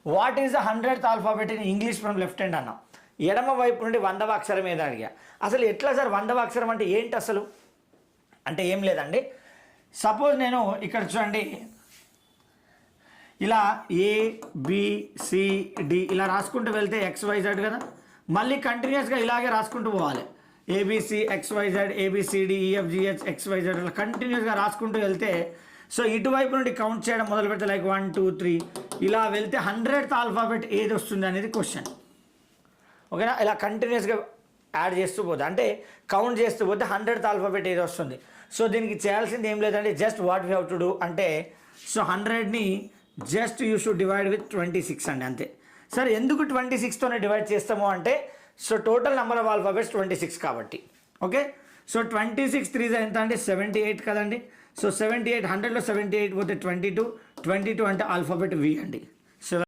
What is the 100th alphabet in English from left hand అన్నాం. ఎడమ వైపు నుండి 100వ అక్షరం ఏదో అడిగా. అసలు ఎట్లా సార్ 100వ అక్షరం అంటే ఏంటి అసలు అంటే ఏం లేదండి. సపోజ్ నేను ఇక్కడ చూడండి ఇలా ABCD ఇలా రాసుకుంటూ వెళ్తే XYZ కదా, మళ్ళీ కంటిన్యూస్గా ఇలాగే రాసుకుంటూ పోవాలి. ABCXYZ ABCDEFGH XYZ ఇలా కంటిన్యూస్గా రాసుకుంటూ వెళ్తే సో ఇటువైపు నుండి కౌంట్ చేయడం మొదలు పెడితే లైక్ 1 2 3 ఇలా వెళ్తే 100th ఆల్ఫాబెట్ ఏది వస్తుంది అనేది క్వశ్చన్. ఓకేనా, ఇలా కంటిన్యూస్గా యాడ్ చేస్తూ పోతే అంటే కౌంట్ చేస్తూ పోతే 100th ఆల్ఫాబెట్ ఏది వస్తుంది. సో దీనికి చేయాల్సింది ఏం లేదంటే just what we have to do అంటే సో 100ని just you should divide with 26 అండి, అంతే. సరే ఎందుకు 26తోనే డివైడ్ చేస్తాము అంటే so total number of alphabets 26 కాబట్టి. ఓకే, సో 26 3 ఎంత అంటే 78 కదండి. సో 78 100లో 78 పోతే 22 అంటే ఆల్ఫాబెట్ V అండి.